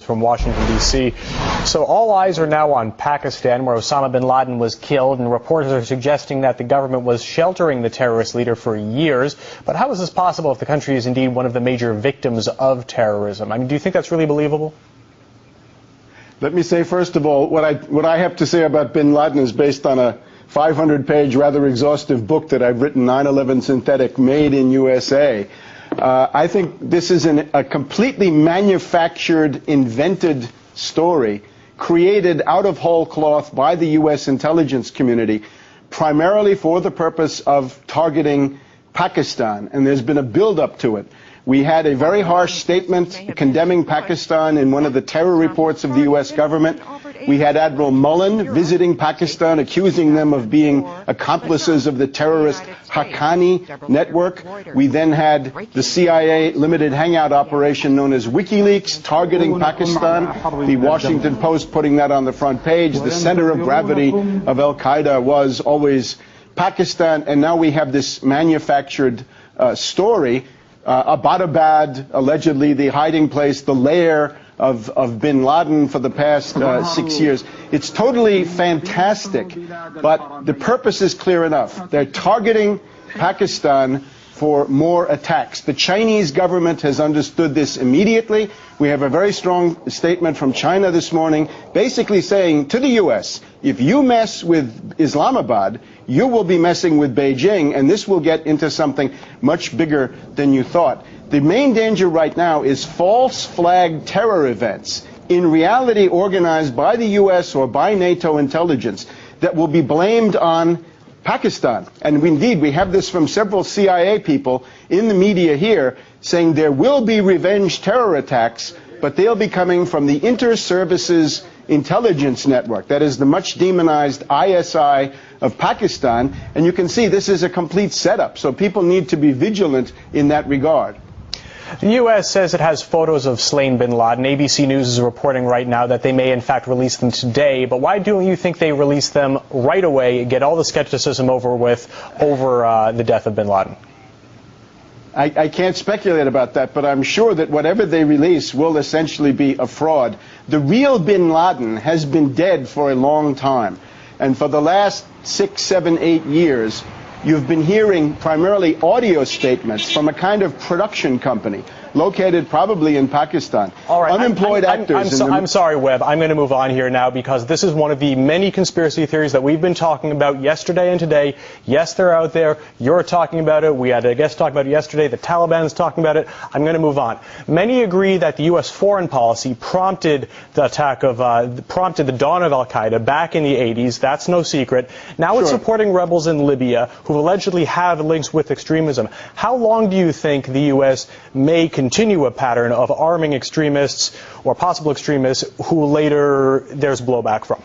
From Washington, D.C. So all eyes are now on Pakistan, where Osama bin Laden was killed, and reporters are suggesting that the government was sheltering the terrorist leader for years. But how is this possible if the country is indeed one of the major victims of terrorism? I mean, do you think that's really believable? Let me say, first of all, what I have to say about bin Laden is based on a 500-page, rather exhaustive book that I've written, 9/11 Synthetic, Made in USA. I think this is a completely manufactured, invented story created out of whole cloth by the U.S. intelligence community, primarily for the purpose of targeting Pakistan. And there's been a build-up to it. We had a very harsh statement condemning Pakistan in one of the terror reports of the U.S. government. We had Admiral Mullen visiting Pakistan, accusing them of being accomplices of the terrorist Haqqani network. We then had the CIA limited hangout operation known as WikiLeaks targeting Pakistan. The Washington Post putting that on the front page. The center of gravity of Al-Qaeda was always Pakistan. And now we have this manufactured story. Abbottabad, allegedly the hiding place, the lair of bin Laden for the past 6 years. It's totally fantastic, but the purpose is clear enough. They're targeting Pakistan for more attacks. The Chinese government has understood this immediately. We have a very strong statement from China this morning, basically saying to the U.S., if you mess with Islamabad, you will be messing with Beijing, and this will get into something much bigger than you thought. The main danger right now is false flag terror events, in reality organized by the U.S. or by NATO intelligence, that will be blamed on Pakistan. And indeed, we have this from several CIA people in the media here saying there will be revenge terror attacks, but they'll be coming from the Inter-Services Intelligence Network. That is the much demonized ISI of Pakistan. And you can see this is a complete setup. So people need to be vigilant in that regard. The U.S. says it has photos of slain bin Laden. ABC News is reporting right now that they may in fact release them today. But why don't you think they release them right away, get all the skepticism over with over the death of bin Laden? I can't speculate about that, but I'm sure that whatever they release will essentially be a fraud. The real bin Laden has been dead for a long time. And for the last 6, 7, 8 years, you've been hearing primarily audio statements from a kind of production company located probably in Pakistan. All right. Unemployed actors. I'm sorry, Webb. I'm going to move on here now because this is one of the many conspiracy theories that we've been talking about yesterday and today. Yes, they're out there. You're talking about it. We had a guest talk about it yesterday. The Taliban's talking about it. I'm going to move on. Many agree that the U.S. foreign policy prompted the attack of, prompted the dawn of Al-Qaeda back in the 80s. That's no secret. Now it's supporting rebels in Libya who allegedly have links with extremism. How long do you think the U.S. may continue a pattern of arming extremists or possible extremists who later there's blowback from?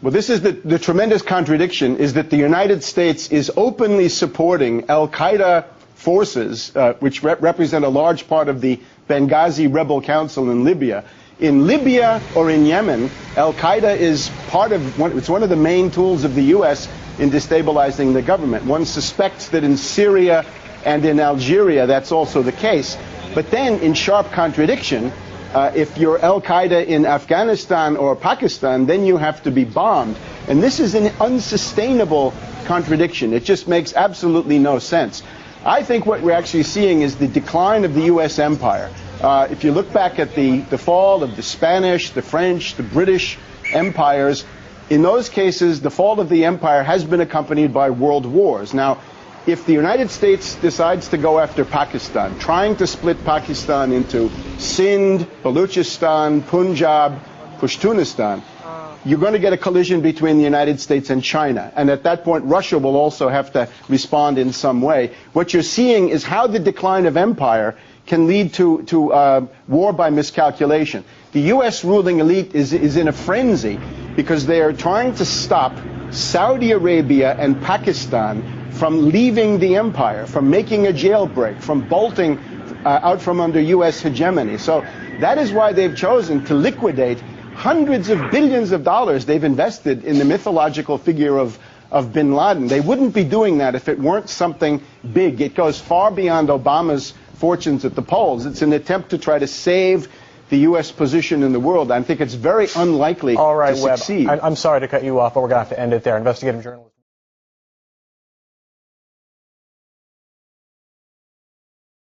Well, this is the tremendous contradiction, is that the United States is openly supporting Al-Qaeda forces, which represent a large part of the Benghazi Rebel Council in Libya. In Libya or in Yemen, Al-Qaeda is it's one of the main tools of the U.S. in destabilizing the government. One suspects that in Syria and in Algeria, that's also the case. But then, in sharp contradiction, if you're Al-Qaeda in Afghanistan or Pakistan, then you have to be bombed. And this is an unsustainable contradiction. It just makes absolutely no sense. I think what we're actually seeing is the decline of the U.S. empire. If you look back at the fall of the Spanish, the French, the British empires, in those cases, the fall of the empire has been accompanied by world wars. Now, if the United States decides to go after Pakistan, trying to split Pakistan into Sindh, Baluchistan, Punjab, Pashtunistan, you're going to get a collision between the United States and China. And at that point, Russia will also have to respond in some way. What you're seeing is how the decline of empire can lead to war by miscalculation. The U.S. ruling elite is in a frenzy because they are trying to stop Saudi Arabia and Pakistan from leaving the empire, from making a jailbreak, from bolting out from under U.S. hegemony. So that is why they've chosen to liquidate hundreds of billions of dollars they've invested in the mythological figure of bin Laden. They wouldn't be doing that if it weren't something big. It goes far beyond Obama's fortunes at the polls. It's an attempt to try to save the U.S. position in the world. I think it's very unlikely All right, to Webb, succeed. I'm sorry to cut you off, but we're going to have to end it there. Investigative journalist.